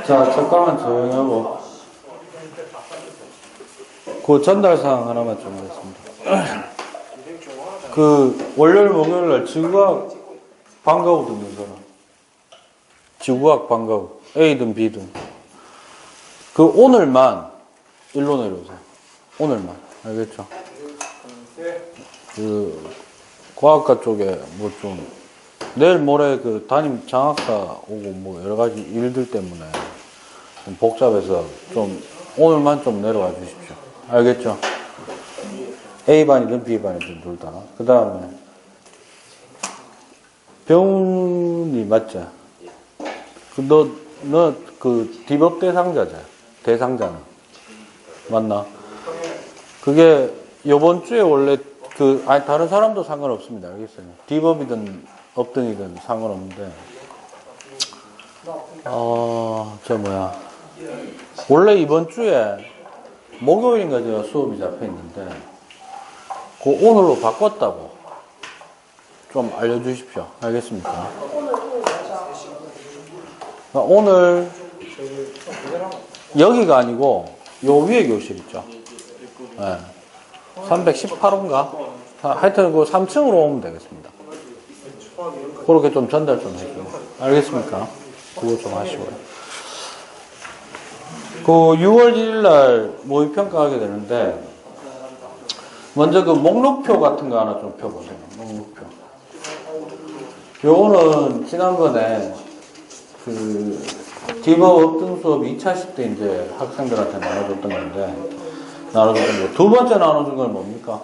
자, 잠깐만 조용히 하고. 그 전달사항 하나만 좀 하겠습니다. 그, 월요일, 목요일날 지구과학 방과후 듣는 사람. 지구과학 방과후. A든 B든. 그, 오늘만, 일로 내려오세요. 오늘만. 알겠죠? 그, 과학과 쪽에 뭐 좀, 내일 모레 그 담임 장학사 오고 뭐 여러 가지 일들 때문에 좀 복잡해서 좀 오늘만 좀 내려와 주십시오. 알겠죠? A반이든 B반이든 둘 다. 그 다음에 병훈이 맞지? 너 그 디법 대상자자. 대상자는 맞나? 그게 요번 주에 원래 아니 다른 사람도 상관없습니다. 알겠어요? 디법이든 업등이든 상관없는데 원래 이번 주에 목요일인가 제가 수업이 잡혀 있는데 그 오늘로 바꿨다고 좀 알려주십시오. 알겠습니까? 오늘 여기가 아니고 요 위에 교실 있죠. 네. 318호인가? 하여튼 그 3층으로 오면 되겠습니다. 그렇게 좀 전달 좀 해주세요. 알겠습니까? 그거 좀 하시고요. 그 6월 1일 날 모의평가하게 되는데, 먼저 그 목록표 같은 거 하나 좀 펴보세요. 목록표. 요거는 지난번에 그 디법 업등 수업 2차식 때 이제 학생들한테 나눠줬던 건데, 두 번째 나눠준 건 뭡니까?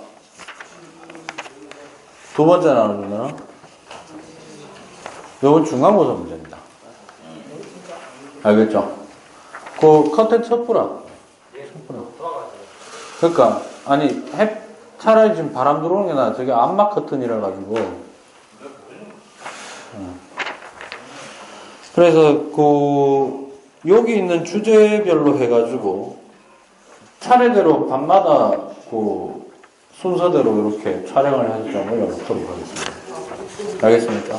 두 번째 나눠준 거는? 요건 중간고사 문제입니다. 알겠죠? 그 컨텐츠 첩부라. 그러니까 아니 차라리 지금 바람 들어오는 게 나아. 저게 암막 커튼이라 가지고. 그래서 그 여기 있는 주제별로 해가지고 차례대로 밤마다 그 순서대로 이렇게 촬영을 해서 좀 올려놓도록 하겠습니다. 알겠습니까?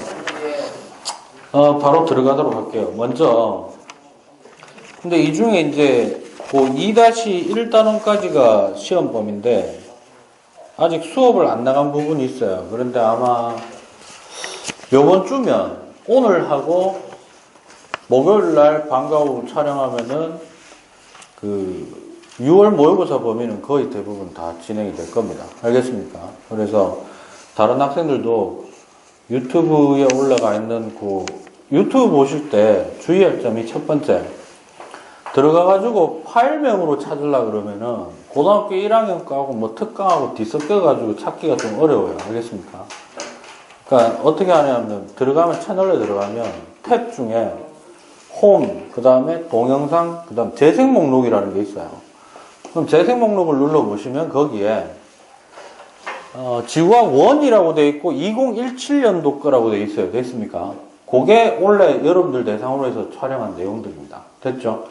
바로 들어가도록 할게요. 먼저, 근데 이 중에 이제, 그 2-1단원까지가 시험범인데, 아직 수업을 안 나간 부분이 있어요. 그런데 아마, 요번 주면, 오늘 하고, 목요일 날 방과후 촬영하면은, 6월 모의고사 범위는 거의 대부분 다 진행이 될 겁니다. 알겠습니까? 그래서, 다른 학생들도 유튜브에 올라가 있는 유튜브 보실 때 주의할 점이 첫 번째, 들어가가지고 파일명으로 찾으려고 그러면은 고등학교 1학년 거하고 뭐 특강하고 뒤섞여가지고 찾기가 좀 어려워요. 알겠습니까? 그러니까 어떻게 하냐면 들어가면 채널에 들어가면 탭 중에 홈, 그 다음에 동영상, 그 다음 재생 목록이라는 게 있어요. 그럼 재생 목록을 눌러보시면 거기에 지구학 1이라고 되어 있고 2017년도 거라고 되어 있어요. 됐습니까? 그게 원래 여러분들 대상으로 해서 촬영한 내용들입니다. 됐죠?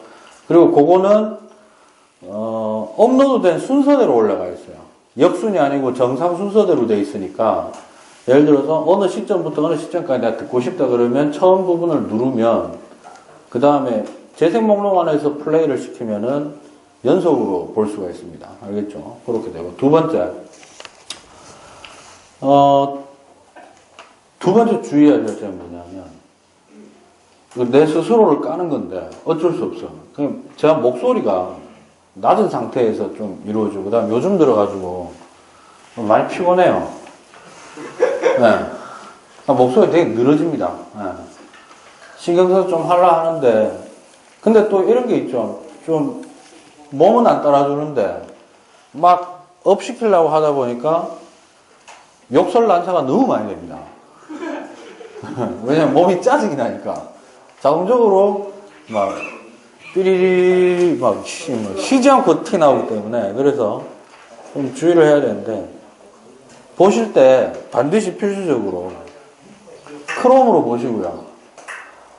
그리고 그거는 업로드된 순서대로 올라가 있어요. 역순이 아니고 정상 순서대로 되어 있으니까 예를 들어서 어느 시점부터 어느 시점까지 내가 듣고 싶다 그러면 처음 부분을 누르면 그 다음에 재생 목록 안에서 플레이를 시키면은 연속으로 볼 수가 있습니다. 알겠죠? 그렇게 되고 두 번째 두 번째 주의해야 될 점은 뭐냐면, 내 스스로를 까는 건데, 어쩔 수 없어. 그냥 제가 목소리가 낮은 상태에서 좀 이루어지고, 그 다음 요즘 들어가지고, 많이 피곤해요. 네. 목소리 되게 늘어집니다. 네. 신경써서 좀 하려 하는데, 근데 또 이런 게 있죠. 좀, 몸은 안 따라주는데, 막 업 시키려고 하다 보니까, 욕설 난사가 너무 많이 됩니다. 왜냐면 몸이 짜증이 나니까. 자동적으로 막 삐리리 막 쉬지 않고 티 나오기 때문에 그래서 좀 주의를 해야 되는데 보실 때 반드시 필수적으로 크롬으로 보시고요.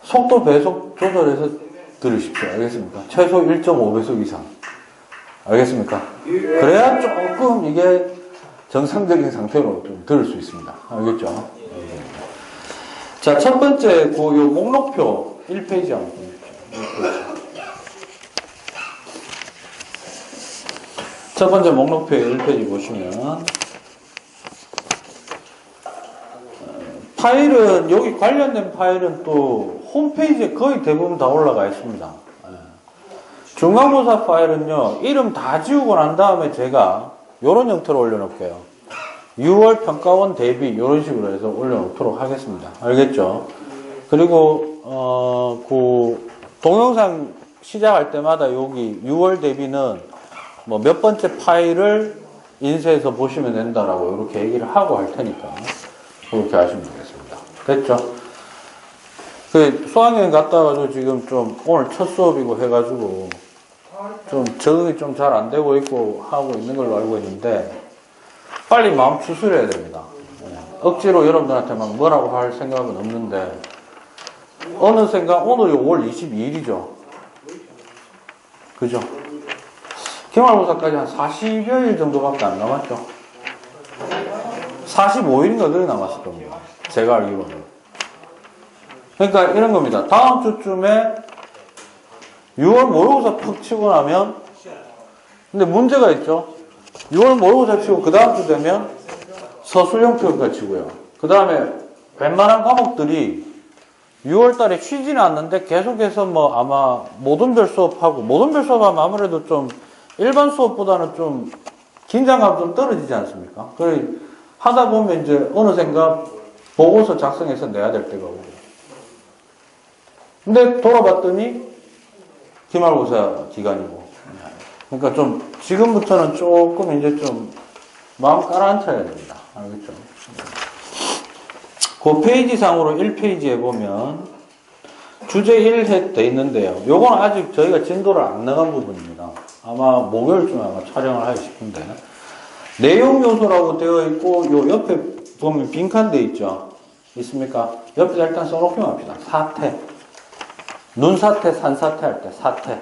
속도 배속 조절해서 들으십시오. 알겠습니까? 최소 1.5배속 이상. 알겠습니까? 그래야 조금 이게 정상적인 상태로 좀 들을 수 있습니다. 알겠죠? 자, 첫 번째, 요 목록표 1페이지 한번 보십시오. 첫 번째 목록표 1페이지 보시면, 파일은, 여기 관련된 파일은 또 홈페이지에 거의 대부분 다 올라가 있습니다. 중간고사 파일은요, 이름 다 지우고 난 다음에 제가 요런 형태로 올려놓을게요. 6월 평가원 대비 이런 식으로 해서 올려놓도록 하겠습니다. 알겠죠? 그리고 그 동영상 시작할 때마다 여기 6월 대비는 뭐 몇 번째 파일을 인쇄해서 보시면 된다라고 이렇게 얘기를 하고 할 테니까 그렇게 하시면 되겠습니다. 됐죠? 그 수학여행 갔다 와가지고 지금 좀 오늘 첫 수업이고 해가지고 좀 적응이 좀 잘 안 되고 있고 하고 있는 걸로 알고 있는데 빨리 마음 추스려야 됩니다. 억지로 여러분들한테 막 뭐라고 할 생각은 없는데 어느샌가 오늘이 5월 22일이죠. 그죠? 기말고사까지 한 40여일 정도밖에 안 남았죠. 45일인가 그렇게 남았을 겁니다. 제가 알기로는. 그러니까 이런 겁니다. 다음 주쯤에 6월 모의고사 푹 치고 나면 근데 문제가 있죠. 6월 모의고사 치고 그 다음 주 되면 서술형 평가 치고요. 그 다음에 웬만한 과목들이 6월 달에 쉬지는 않는데 계속해서 뭐 아마 모든별 수업하고 모든별 수업하면 아무래도 좀 일반 수업보다는 좀 긴장감 좀 떨어지지 않습니까? 그래 하다 보면 이제 어느샌가 보고서 작성해서 내야 될 때가 오고. 근데 돌아봤더니 기말고사 기간이고. 그러니까 좀 지금부터는 조금 이제 좀 마음 깔아앉혀야 됩니다. 알겠죠? 그 페이지상으로 1페이지에 보면 주제 1회 돼 있는데요. 요건 아직 저희가 진도를 안 나간 부분입니다. 아마 목요일쯤에 아마 촬영을 하고 싶은데 내용 요소라고 되어 있고 요 옆에 보면 빈칸 돼 있죠. 있습니까? 옆에다 일단 써놓기만 합시다. 사태. 눈사태, 산사태 할 때 사태.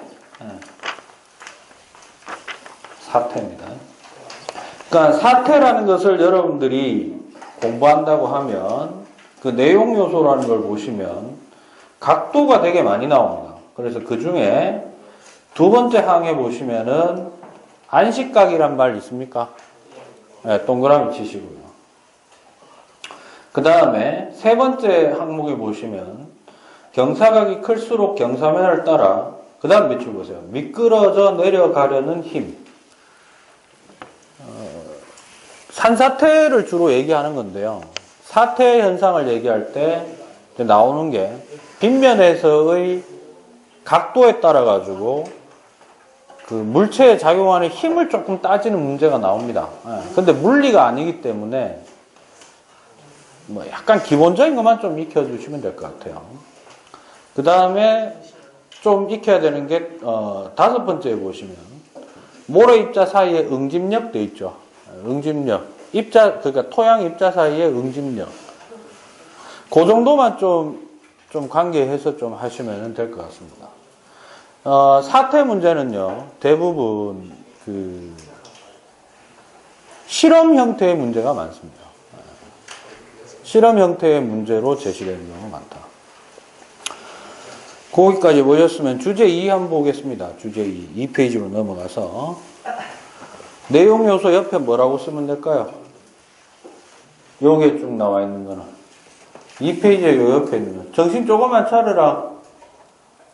사태입니다. 그러니까 사태라는 것을 여러분들이 공부한다고 하면 그 내용 요소라는 걸 보시면 각도가 되게 많이 나옵니다. 그래서 그 중에 두 번째 항에 보시면은 안식각이란 말 있습니까? 네, 동그라미 치시고요. 그 다음에 세 번째 항목에 보시면 경사각이 클수록 경사면을 따라 그 다음 밑줄 보세요. 미끄러져 내려가려는 힘. 산사태를 주로 얘기하는 건데요. 사태 현상을 얘기할 때 나오는 게 빗면에서의 각도에 따라 가지고 그 물체에 작용하는 힘을 조금 따지는 문제가 나옵니다. 근데 물리가 아니기 때문에 뭐 약간 기본적인 것만 좀 익혀주시면 될 것 같아요. 그 다음에 좀 익혀야 되는 게 다섯 번째에 보시면 모래 입자 사이에 응집력 돼 있죠. 응집력 입자 그러니까 토양 입자 사이에 응집력 그 정도만 좀 관계해서 좀 하시면 될 것 같습니다. 사태 문제는요 대부분 그 실험 형태의 문제가 많습니다. 실험 형태의 문제로 제시되는 경우가 많다. 거기까지 보셨으면 주제 2 한번 보겠습니다. 주제 2 2페이지로 넘어가서 내용 요소 옆에 뭐라고 쓰면 될까요? 요게 쭉 나와 있는 거는 2페이지에 요 옆에 있는 거. 정신 조금만 차려라.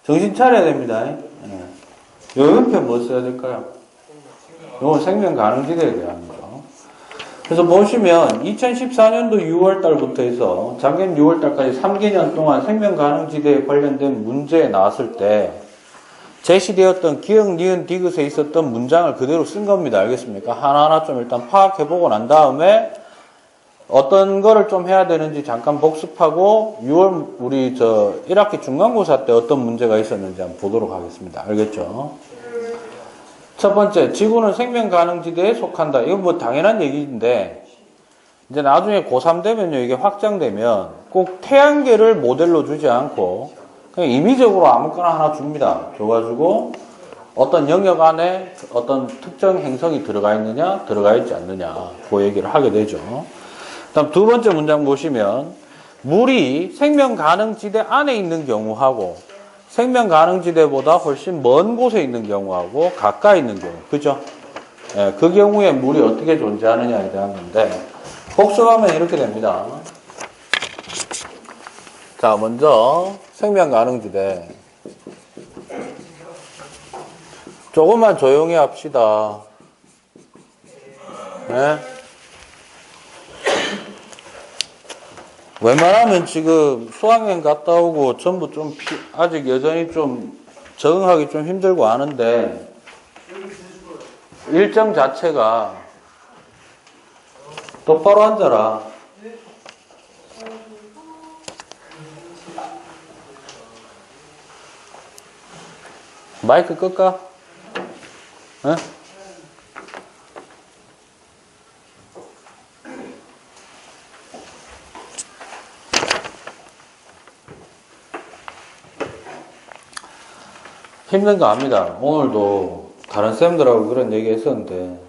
정신 차려야 됩니다. 요 옆에 뭐 써야 될까요? 요건 생명 가능지대에 대한 거. 그래서 보시면 2014년도 6월 달부터 해서 작년 6월 달까지 3개년 동안 생명 가능지대에 관련된 문제에 나왔을 때 제시되었던 기역, 니은, 디귿에 있었던 문장을 그대로 쓴 겁니다. 알겠습니까? 하나하나 좀 일단 파악해보고 난 다음에 어떤 거를 좀 해야 되는지 잠깐 복습하고 6월 우리 1학기 중간고사 때 어떤 문제가 있었는지 한번 보도록 하겠습니다. 알겠죠? 첫 번째, 지구는 생명 가능지대에 속한다. 이건 뭐 당연한 얘기인데 이제 나중에 고3 되면요 이게 확장되면 꼭 태양계를 모델로 주지 않고 그냥 임의적으로 아무거나 하나 줍니다. 줘가지고 어떤 영역 안에 어떤 특정 행성이 들어가 있느냐, 들어가 있지 않느냐, 그 얘기를 하게 되죠. 다음 두 번째 문장 보시면, 물이 생명 가능지대 안에 있는 경우하고, 생명 가능지대보다 훨씬 먼 곳에 있는 경우하고, 가까이 있는 경우, 그죠? 예, 그 경우에 물이 어떻게 존재하느냐에 대한 건데, 복수하면 이렇게 됩니다. 자, 먼저, 생명 가능지대. 조금만 조용히 합시다. 네? 웬만하면 지금 수학여행 갔다 오고 전부 좀 아직 여전히 좀 적응하기 좀 힘들고 하는데 일정 자체가 똑바로 앉아라. 마이크 끌까? 네? 힘든 거 압니다. 오늘도 다른 쌤들하고 그런 얘기 했었는데.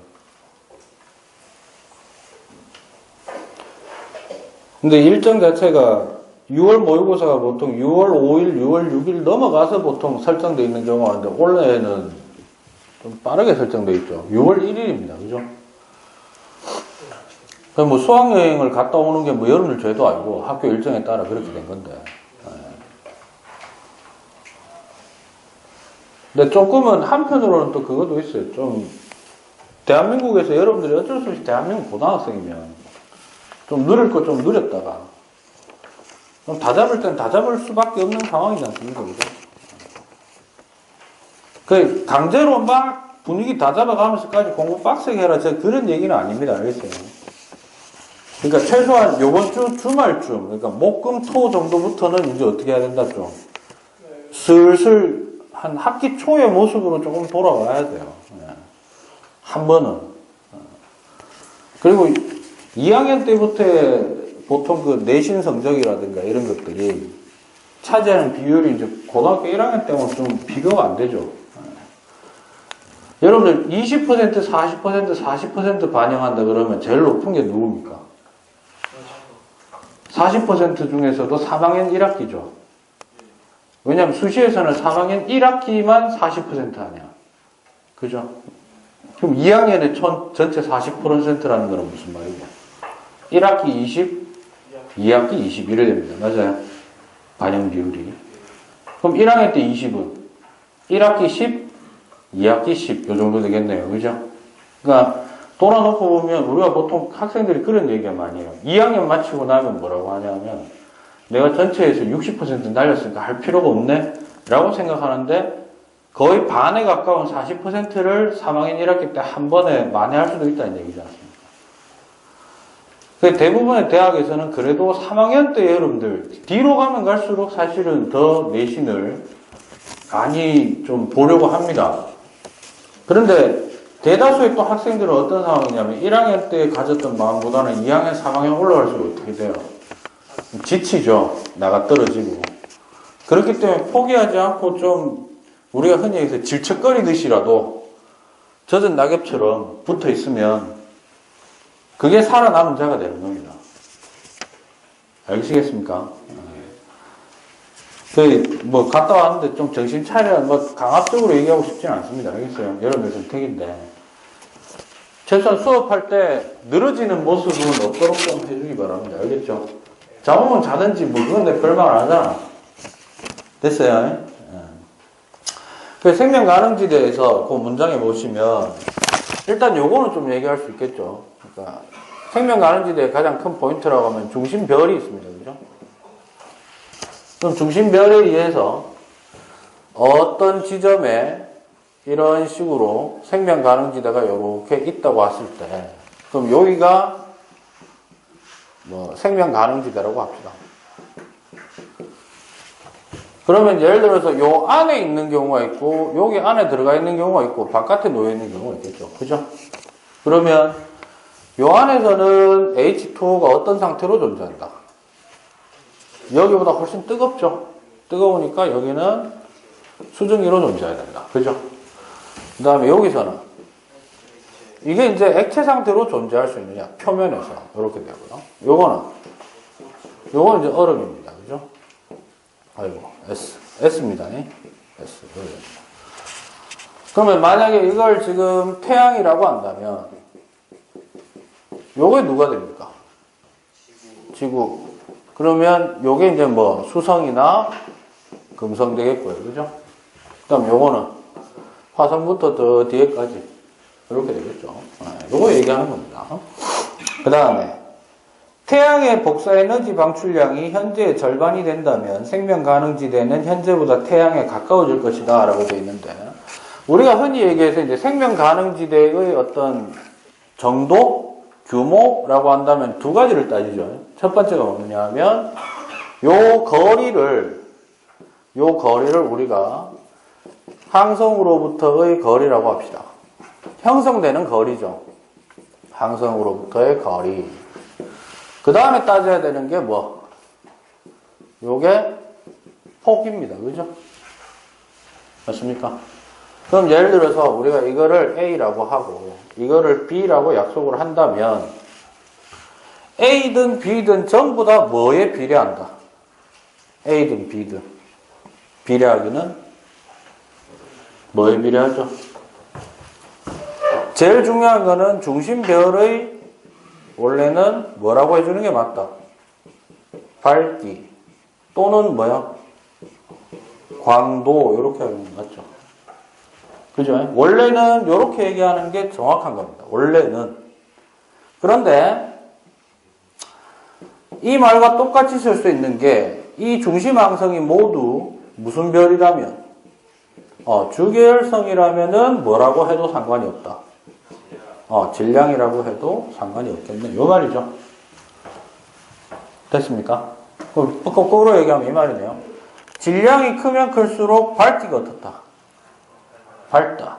근데 일정 자체가 6월 모의고사가 보통 6월 5일, 6월 6일 넘어가서 보통 설정되어 있는 경우가 있는데 올해는 좀 빠르게 설정되어 있죠. 6월 1일입니다. 그죠? 뭐 수학여행을 갔다 오는 게 뭐 여러분들 죄도 아니고 학교 일정에 따라 그렇게 된 건데. 근데 조금은 한편으로는 또 그것도 있어요. 좀 대한민국에서 여러분들이 어쩔 수 없이 대한민국 고등학생이면 좀 누릴 거 좀 누렸다가 좀 다 잡을 땐 다 잡을 수밖에 없는 상황이지 않습니까? 그죠? 그 강제로 막 분위기 다 잡아가면서까지 공부 빡세게 해라. 제가 그런 얘기는 아닙니다. 알겠어요? 그러니까 최소한 요번 주 주말쯤, 그러니까 목, 금, 토 정도부터는 이제 어떻게 해야 된다 좀 슬슬 한 학기 초의 모습으로 조금 돌아와야 돼요. 한 번은. 그리고 2학년 때부터 보통 그 내신 성적이라든가 이런 것들이 차지하는 비율이 이제 고등학교 1학년 때는 좀 비교가 안 되죠. 여러분들 20%, 40% 반영한다 그러면 제일 높은 게 누굽니까? 40% 중에서도 3학년 1학기죠. 왜냐하면 수시에서는 3학년 1학기만 40% 아니야. 그죠? 그럼 2학년에 전체 40%라는 거는 무슨 말이냐? 1학기 20, 2학기 20 이래 됩니다. 맞아요? 반영 비율이. 그럼 1학년 때 20은 1학기 10, 2학기 10, 요 정도 되겠네요. 그죠? 그러니까 돌아놓고 보면 우리가 보통 학생들이 그런 얘기가 많이 해요. 2학년 마치고 나면 뭐라고 하냐면 내가 전체에서 60% 날렸으니까 할 필요가 없네? 라고 생각하는데 거의 반에 가까운 40%를 3학년 1학기 때 한 번에 만회할 수도 있다는 얘기지 않습니까? 대부분의 대학에서는 그래도 3학년 때 여러분들 뒤로 가면 갈수록 사실은 더 내신을 많이 좀 보려고 합니다. 그런데 대다수의 또 학생들은 어떤 상황이냐면 1학년 때 가졌던 마음보다는 2학년, 3학년 올라갈수록 어떻게 돼요? 지치죠. 나가 떨어지고. 그렇기 때문에 포기하지 않고 좀 우리가 흔히 해서 질척거리듯이라도 젖은 낙엽처럼 붙어 있으면 그게 살아남은 자가 되는 겁니다. 알겠습니까? 뭐 갔다 왔는데 좀 정신 차리라 뭐 강압적으로 얘기하고 싶지는 않습니다. 알겠어요? 여러분의 선택인데 최소한 수업할 때 늘어지는 모습은 없도록 좀 해주기 바랍니다. 알겠죠? 자오면 자든지 뭐 그건 내 별말 안 하잖아. 됐어요? 그 생명 가능지대에서 그 문장에 보시면 일단 요거는 좀 얘기할 수 있겠죠. 그러니까 생명 가능지대의 가장 큰 포인트라고 하면 중심별이 있습니다. 그죠? 그럼 중심별에 의해서 어떤 지점에 이런 식으로 생명 가능지대가 이렇게 있다고 했을 때 그럼 여기가 뭐 생명 가능지대라고 합시다. 그러면 예를 들어서 요 안에 있는 경우가 있고 여기 안에 들어가 있는 경우가 있고 바깥에 놓여 있는 경우가 있겠죠. 그죠? 그러면 요 안에서는 H2O가 어떤 상태로 존재한다? 여기보다 훨씬 뜨겁죠. 뜨거우니까 여기는 수증기로 존재해야 된다. 그죠? 그 다음에 여기서는 이게 이제 액체 상태로 존재할 수 있느냐? 표면에서 이렇게 되고요. 요거는 이제 얼음입니다. 그죠? 아이고 S입니다. S. 그러면 만약에 이걸 지금 태양이라고 한다면 요게 누가 됩니까? 지구. 그러면 요게 이제 뭐 수성이나 금성 되겠고요. 그죠? 그 다음 요거는 화성부터 더 뒤에까지 이렇게 되겠죠. 요거 얘기하는 겁니다. 그 다음에 태양의 복사 에너지 방출량이 현재의 절반이 된다면 생명 가능 지대는 현재보다 태양에 가까워질 것이다 라고 되어 있는데, 우리가 흔히 얘기해서 이제 생명 가능 지대의 어떤 정도, 규모라고 한다면 두 가지를 따지죠. 첫 번째가 뭐냐 하면 요 거리를 우리가 항성으로부터의 거리라고 합시다. 형성되는 거리죠. 항성으로부터의 거리. 그 다음에 따져야 되는 게 뭐? 요게 폭입니다. 그죠? 맞습니까? 그럼 예를 들어서 우리가 이거를 A라고 하고 이거를 B라고 약속을 한다면 A든 B든 전부 다 뭐에 비례한다? A든 B든 비례하기는 뭐에 비례하죠? 제일 중요한 거는 중심별의 원래는 뭐라고 해주는 게 맞다? 밝기 또는 뭐야? 광도 이렇게 하는 게 맞죠? 그죠? 원래는 이렇게 얘기하는 게 정확한 겁니다. 원래는. 그런데 이 말과 똑같이 쓸 수 있는 게 이 중심 항성이 모두 무슨 별이라면 주계열성이라면은 뭐라고 해도 상관이 없다. 질량이라고 해도 상관이 없겠네. 요 말이죠. 됐습니까? 거꾸로 얘기하면 이 말이네요. 질량이 크면 클수록 밝기가 어떻다? 밝다.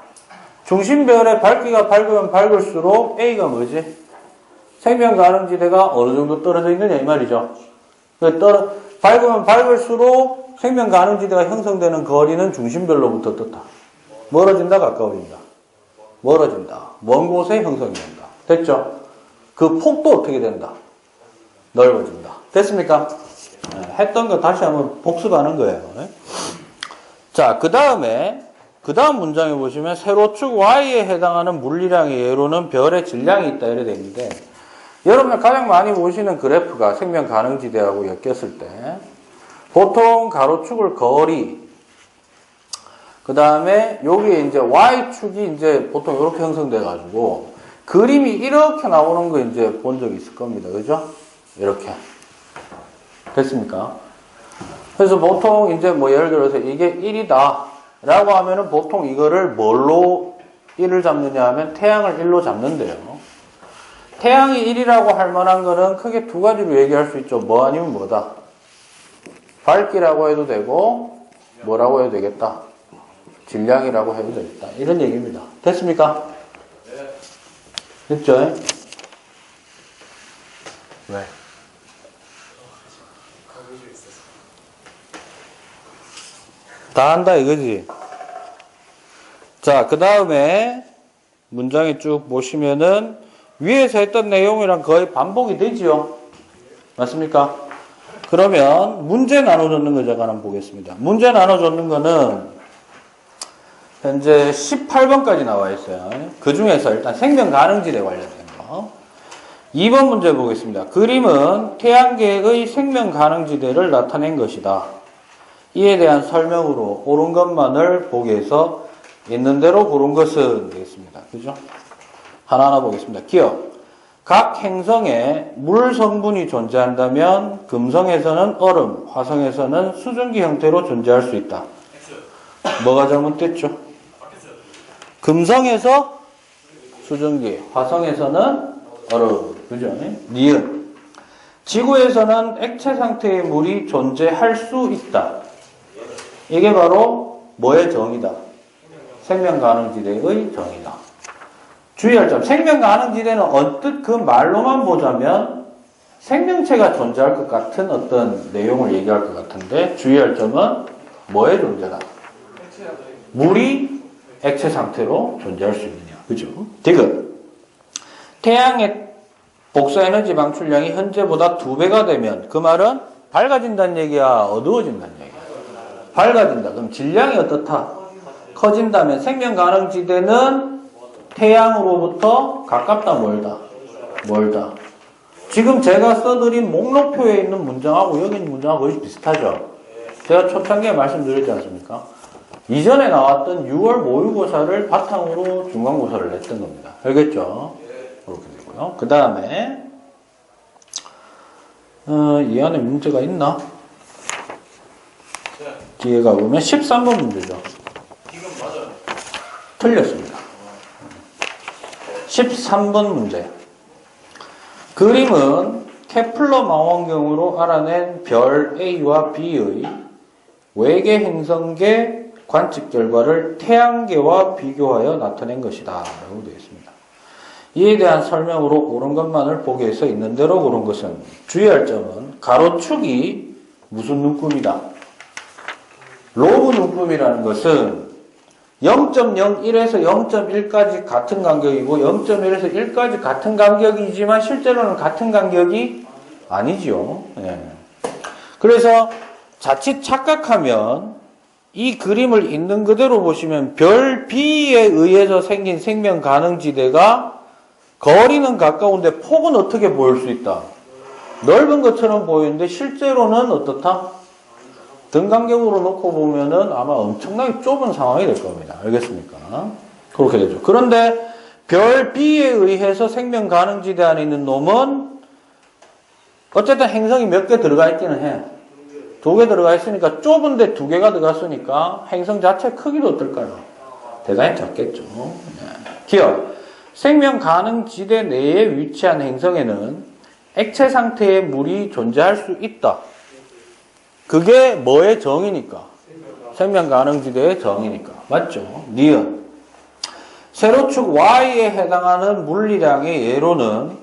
중심별의 밝기가 밝으면 밝을수록 A가 뭐지? 생명 가능지대가 어느 정도 떨어져 있느냐 이 말이죠. 밝으면 밝을수록 생명 가능지대가 형성되는 거리는 중심별로부터 어떻다? 멀어진다, 가까워진다? 멀어진다. 먼 곳에 형성이 된다. 됐죠? 그 폭도 어떻게 된다? 넓어진다. 됐습니까? 했던 거 다시 한번 복습하는 거예요. 자, 그 다음 문장에 보시면 세로축 Y에 해당하는 물리량의 예로는 별의 질량이 있다 이래 되는데, 여러분들 가장 많이 보시는 그래프가 생명 가능지대하고 엮였을 때 보통 가로축을 거리, 그 다음에 여기에 이제 Y축이 이제 보통 이렇게 형성돼 가지고 그림이 이렇게 나오는 거 이제 본 적이 있을 겁니다. 그죠? 이렇게. 됐습니까? 그래서 보통 이제 뭐 예를 들어서 이게 1이다 라고 하면은 보통 이거를 뭘로 1을 잡느냐 하면 태양을 1로 잡는데요. 태양이 1이라고 할 만한 거는 크게 두 가지로 얘기할 수 있죠. 뭐 아니면 뭐다? 밝기라고 해도 되고 뭐라고 해도 되겠다? 질량이라고 해도 되겠다. 이런 얘기입니다. 됐습니까? 됐죠? 왜? 다 한다 이거지. 자, 그 다음에 문장에 쭉 보시면은 위에서 했던 내용이랑 거의 반복이 되지요. 맞습니까? 그러면 문제 나눠줬는 거 제가 한번 보겠습니다. 문제 나눠줬는 거는 현재 18번까지 나와 있어요. 그 중에서 일단 생명 가능지대 관련된 거. 2번 문제 보겠습니다. 그림은 태양계의 생명 가능지대를 나타낸 것이다. 이에 대한 설명으로 옳은 것만을 보기 위해서 있는 대로 고른 것은 되겠습니다. 그죠? 하나하나 보겠습니다. 기억. 각 행성에 물 성분이 존재한다면 금성에서는 얼음, 화성에서는 수증기 형태로 존재할 수 있다. 뭐가 잘못됐죠? 금성에서 수증기, 화성에서는 얼음. 그죠? 니은. 지구에서는 액체 상태의 물이 존재할 수 있다. 이게 바로 뭐의 정의다? 생명 가능지대의 정의다. 주의할 점. 생명 가능지대는 언뜻 그 말로만 보자면 생명체가 존재할 것 같은 어떤 내용을 얘기할 것 같은데, 주의할 점은 뭐의 존재다? 물이 액체 상태로 존재할 수 있느냐. 그죠? 디귿. 태양의 복사 에너지 방출량이 현재보다 2배가 되면 그 말은 밝아진다는 얘기야, 어두워진다는 얘기야? 밝아진다. 그럼 질량이 어떻다? 커진다면 생명 가능 지대는 태양으로부터 가깝다, 멀다? 멀다. 지금 제가 써드린 목록표에 있는 문장하고 여기 있는 문장하고 거의 비슷하죠? 제가 초창기에 말씀드렸지 않습니까? 이전에 나왔던 6월 모의고사를 바탕으로 중간고사를 냈던 겁니다. 알겠죠? 그렇게 되고요. 그 다음에 이 안에 문제가 있나? 뒤에가 보면 13번 문제죠. 이건 맞아요. 틀렸습니다. 13번 문제. 그림은 케플러 망원경으로 알아낸 별 A와 B의 외계 행성계 관측 결과를 태양계와 비교하여 나타낸 것이다 라고 되어 있습니다. 이에 대한 설명으로 옳은 것만을 보기에서 있는 대로 고른 것은 주의할 점은 가로축이 무슨 눈금이다? 로그 눈금이라는 것은 0.01에서 0.1까지 같은 간격이고 0.1에서 1까지 같은 간격이지만 실제로는 같은 간격이 아니지요. 네. 그래서 자칫 착각하면 이 그림을 있는 그대로 보시면 별 B에 의해서 생긴 생명 가능지대가 거리는 가까운데 폭은 어떻게 보일 수 있다? 넓은 것처럼 보이는데 실제로는 어떻다? 등간격으로 놓고 보면은 아마 엄청나게 좁은 상황이 될 겁니다. 알겠습니까? 그렇게 되죠. 그런데 별 B에 의해서 생명 가능지대 안에 있는 놈은 어쨌든 행성이 몇 개 들어가 있기는 해. 2개 들어가 있으니까 좁은데 2개가 들어갔으니까 행성 자체 크기도 어떨까요? 대단히 작겠죠. 네. 기억. 생명 가능 지대 내에 위치한 행성에는 액체 상태의 물이 존재할 수 있다. 그게 뭐의 정의니까? 생명 가능 지대의 정의니까. 맞죠? 니은. 세로축 Y에 해당하는 물리량의 예로는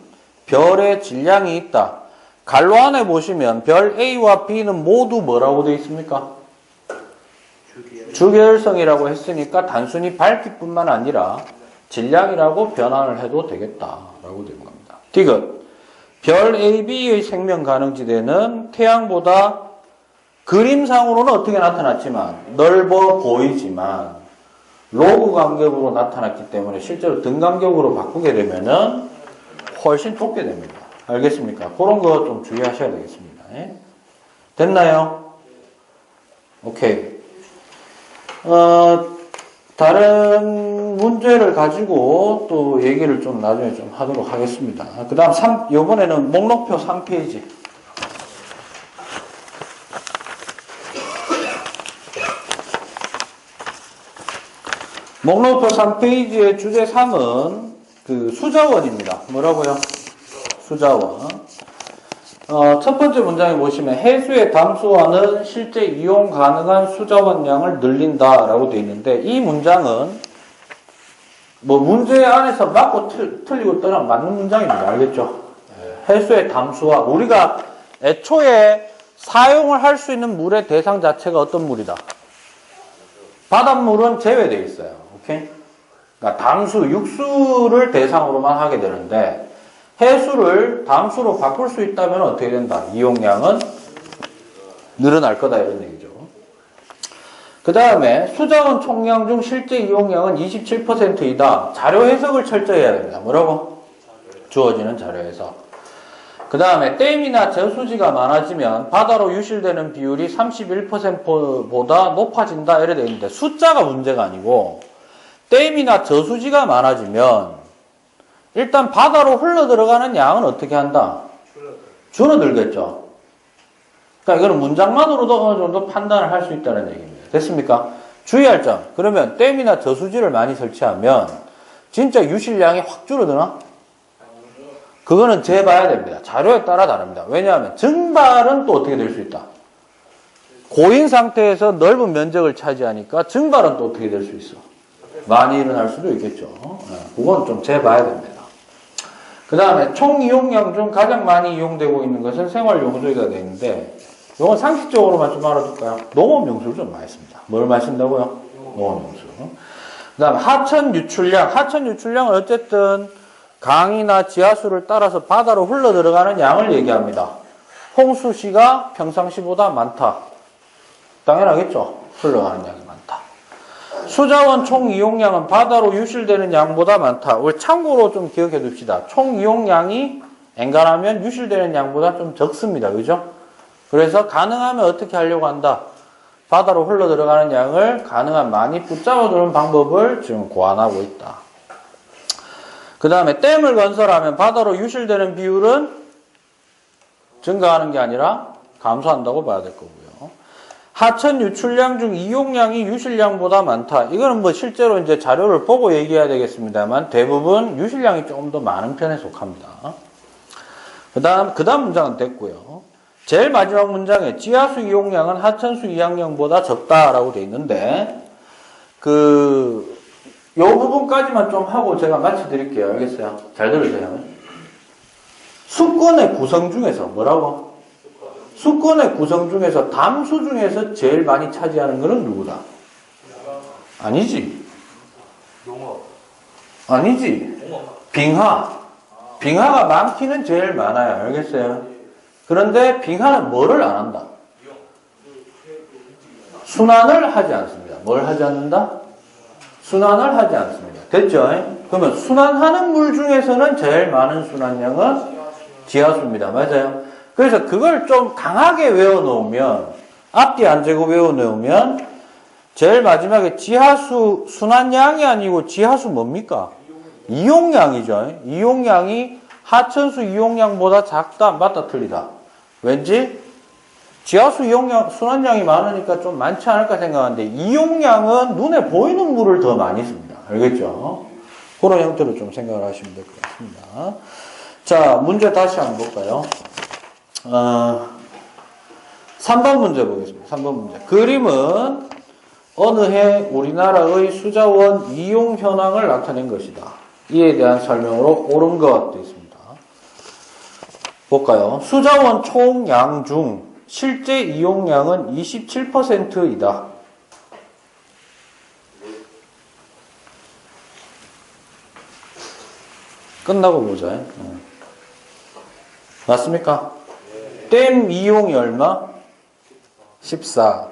별의 질량이 있다. 갈로 안에 보시면 별 A와 B는 모두 뭐라고 되어 있습니까? 주계열성이라고 했으니까 단순히 밝기뿐만 아니라 질량이라고 변환을 해도 되겠다라고 되는 겁니다. 디귿. 별 A, B의 생명 가능지대는 태양보다 그림상으로는 어떻게 나타났지만 넓어 보이지만 로그 간격으로 나타났기 때문에 실제로 등 간격으로 바꾸게 되면은 훨씬 좁게 됩니다. 알겠습니까? 그런 거 좀 주의하셔야 되겠습니다. 예? 됐나요? 오케이. 다른 문제를 가지고 또 얘기를 좀 나중에 좀 하도록 하겠습니다. 그 다음 요번에는 목록표 3페이지. 목록표 3페이지의 주제 3은 그 수자원입니다. 뭐라고요? 수자원. 첫 번째 문장에 보시면 해수의 담수화는 실제 이용 가능한 수자원량을 늘린다라고 되어 있는데 이 문장은 뭐 문제 안에서 맞고 틀리고 떠나 맞는 문장입니다. 알겠죠? 해수의 담수화. 우리가 애초에 사용을 할 수 있는 물의 대상 자체가 어떤 물이다? 바닷물은 제외되어 있어요. 오케이? 그러니까 담수, 육수를 대상으로만 하게 되는데 해수를 담수로 바꿀 수 있다면 어떻게 된다? 이용량은 늘어날 거다 이런 얘기죠. 그 다음에 수자원 총량 중 실제 이용량은 27%이다. 자료 해석을 철저히 해야 됩니다. 뭐라고? 주어지는 자료 해석. 그 다음에 댐이나 저수지가 많아지면 바다로 유실되는 비율이 31%보다 높아진다 이래 되어 있는데 숫자가 문제가 아니고 댐이나 저수지가 많아지면 일단 바다로 흘러 들어가는 양은 어떻게 한다? 줄어들겠죠. 그러니까 이거는 문장만으로도 어느 정도 판단을 할 수 있다는 얘기입니다. 됐습니까? 주의할 점. 그러면 댐이나 저수지를 많이 설치하면 진짜 유실량이 확 줄어드나? 그거는 재봐야 됩니다. 자료에 따라 다릅니다. 왜냐하면 증발은 또 어떻게 될 수 있다? 고인 상태에서 넓은 면적을 차지하니까 증발은 또 어떻게 될 수 있어? 많이 일어날 수도 있겠죠. 그건 좀 재봐야 됩니다. 그 다음에 총 이용량 중 가장 많이 이용되고 있는 것은 생활용수가 되어 있는데 이건 상식적으로만 좀 알아둘까요? 농업용수를 좀 많이 씁니다. 뭘 많이 쓴다고요? 농업용수. 그 다음 하천 유출량. 하천 유출량은 어쨌든 강이나 지하수를 따라서 바다로 흘러 들어가는 양을 얘기합니다. 홍수시가 평상시보다 많다. 당연하겠죠. 흘러가는 양이 많다. 수자원 총 이용량은 바다로 유실되는 양보다 많다. 우리 참고로 좀 기억해 둡시다. 총 이용량이 엔간하면 유실되는 양보다 좀 적습니다. 그죠? 그래서 가능하면 어떻게 하려고 한다? 바다로 흘러 들어가는 양을 가능한 많이 붙잡아두는 방법을 지금 고안하고 있다. 그 다음에 댐을 건설하면 바다로 유실되는 비율은 증가하는 게 아니라 감소한다고 봐야 될 거고요. 하천 유출량 중 이용량이 유실량보다 많다. 이거는 뭐 실제로 이제 자료를 보고 얘기해야 되겠습니다만 대부분 유실량이 조금 더 많은 편에 속합니다. 그 다음 문장은 됐고요. 제일 마지막 문장에 지하수 이용량은 하천수 이용량보다 적다라고 되어 있는데 요 부분까지만 좀 하고 제가 마쳐드릴게요. 알겠어요? 잘 들으세요. 수권의 구성 중에서 뭐라고? 수권의 구성 중에서 담수 중에서 제일 많이 차지하는 것은 누구다? 아니지. 아니지. 빙하. 빙하가 많기는 제일 많아요. 알겠어요? 그런데 빙하는 뭐를 안 한다? 순환을 하지 않습니다. 뭘 하지 않는다? 순환을 하지 않습니다. 됐죠? 그러면 순환하는 물 중에서는 제일 많은 순환량은 지하수입니다. 맞아요? 그래서 그걸 좀 강하게 외워놓으면, 앞뒤 안 재고 외워놓으면, 제일 마지막에 지하수 순환량이 아니고 지하수 뭡니까? 이용량이죠. 이용량이 하천수 이용량보다 작다. 맞다, 틀리다. 왠지 지하수 이용량, 순환량이 많으니까 좀 많지 않을까 생각하는데 이용량은 눈에 보이는 물을 더 많이 씁니다. 알겠죠? 그런 형태로 좀 생각을 하시면 될 것 같습니다. 자, 문제 다시 한번 볼까요? 3번 문제 보겠습니다. 3번 문제. 그림은 어느 해 우리나라의 수자원 이용 현황을 나타낸 것이다. 이에 대한 설명으로 옳은 것 되어 있습니다. 볼까요? 수자원 총량 중 실제 이용량은 27%이다. 끝나고 보자. 맞습니까? 댐 이용이 얼마? 14.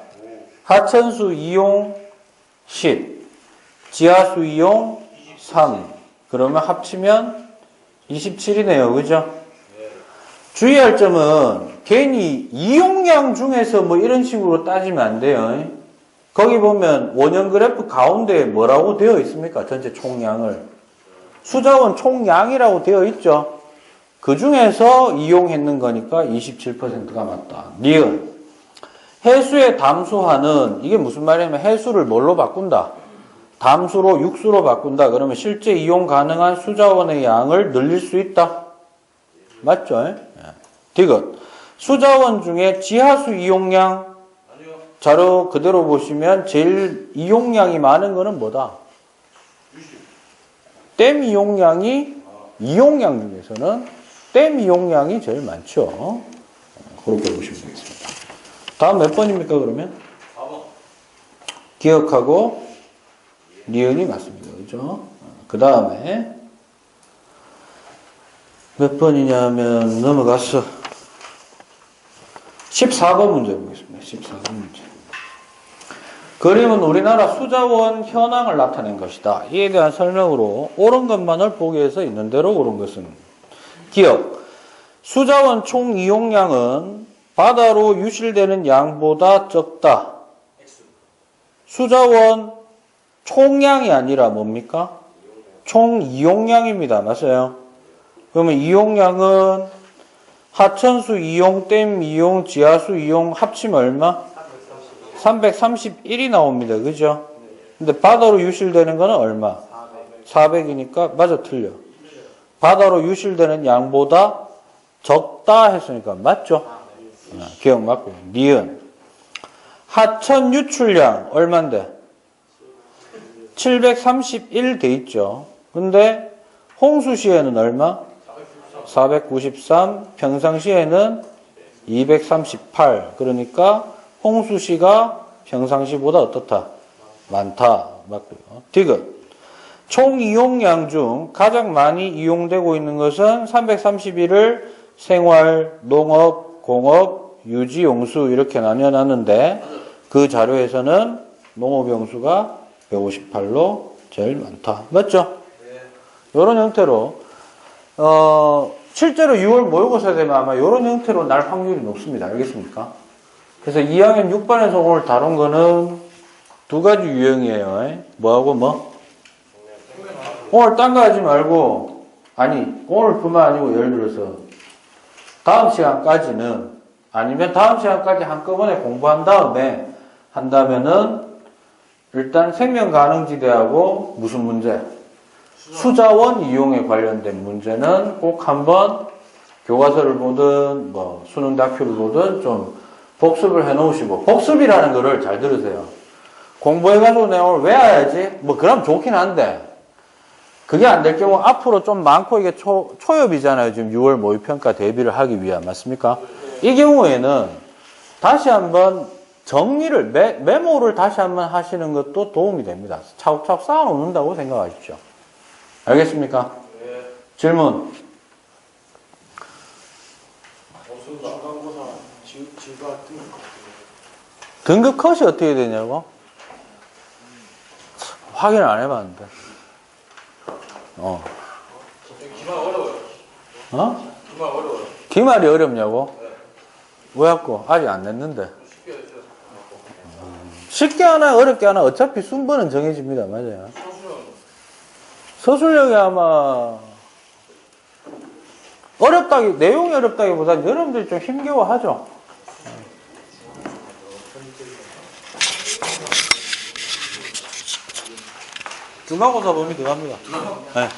하천수 이용 10. 지하수 이용 3. 그러면 합치면 27이네요. 그죠? 주의할 점은 괜히 이용량 중에서 뭐 이런 식으로 따지면 안 돼요. 거기 보면 원형 그래프 가운데에 뭐라고 되어 있습니까? 전체 총량을. 수자원 총량이라고 되어 있죠. 그 중에서 이용했는 거니까 27%가 맞다. 니은. 해수의 담수하는, 이게 무슨 말이냐면 해수를 뭘로 바꾼다? 담수로 육수로 바꾼다. 그러면 실제 이용 가능한 수자원의 양을 늘릴 수 있다. 맞죠? 디귿. 수자원 중에 지하수 이용량, 자료 그대로 보시면 제일 이용량이 많은 거는 뭐다? 댐 이용량이, 이용량 중에서는 댐 이용량이 제일 많죠. 그렇게 보시면 되겠습니다. 다음 몇 번입니까, 그러면? 4번. 기억하고, 니은이 맞습니다. 그죠? 그 다음에, 몇 번이냐면, 넘어갔어. 14번 문제 보겠습니다. 14번 문제. 그림은 우리나라 수자원 현황을 나타낸 것이다. 이에 대한 설명으로 옳은 것만을 보기 위해서 있는 대로 옳은 것은 기억. 수자원 총 이용량은 바다로 유실되는 양보다 적다. 수자원 총량이 아니라 뭡니까? 총 이용량입니다. 맞아요? 그러면 이용량은 하천수 이용, 댐 이용, 지하수 이용 합치면 얼마? 331이 나옵니다. 그죠? 근데 바다로 유실되는 거는 얼마? 400이니까 맞아, 틀려. 바다로 유실되는 양보다 적다 했으니까 맞죠? 기억 맞고. 니은. 하천 유출량 얼만데? 731 돼 있죠. 근데 홍수시에는 얼마? 493. 평상시에는 238. 그러니까 홍수시가 평상시보다 어떻다? 많다. 맞고요. 디귿. 총 이용량 중 가장 많이 이용되고 있는 것은 331을 생활, 농업, 공업, 유지, 용수 이렇게 나뉘어놨는데 그 자료에서는 농업 용수가 158로 제일 많다. 맞죠? 이런 형태로 실제로 6월 모의고사 되면 아마 이런 형태로 날 확률이 높습니다. 알겠습니까? 그래서 2학년 6반에서 오늘 다룬 거는 두 가지 유형이에요. 뭐하고 뭐? 오늘 딴 거 하지 말고, 아니 오늘뿐만 아니고 예를 들어서 다음 시간까지는, 아니면 다음 시간까지 한꺼번에 공부한 다음에 한다면은 일단 생명가능지대하고 무슨 문제? 수자원 이용에 관련된 문제는 꼭 한번 교과서를 보든 뭐 수능 다큐를 보든 좀 복습을 해 놓으시고, 복습이라는 거를 잘 들으세요. 공부해가지고 내용을 외워야지 뭐 그럼 좋긴 한데, 그게 안 될 경우 앞으로 좀 많고, 이게 초엽이잖아요. 지금 6월 모의평가 대비를 하기 위한, 맞습니까? 이 경우에는 다시 한번 정리를, 메모를 다시 한번 하시는 것도 도움이 됩니다. 차곡차곡 쌓아놓는다고 생각하십시오. 알겠습니까? 네. 질문. 중간고사 지가 등급 컷이 어떻게 되냐고? 확인을 안 해봤는데. 기말 어려워요. 기말 어려워요. 기말이 어렵냐고? 네. 왜 갖고? 아직 안 냈는데. 쉽게 했어요. 쉽게 하나 어렵게 하나 어차피 순번은 정해집니다. 맞아요. 서술형. 서술력이 아마 내용이 어렵다기보다는 여러분들이 좀 힘겨워하죠. 중간고사 범위 들어갑니다. 네.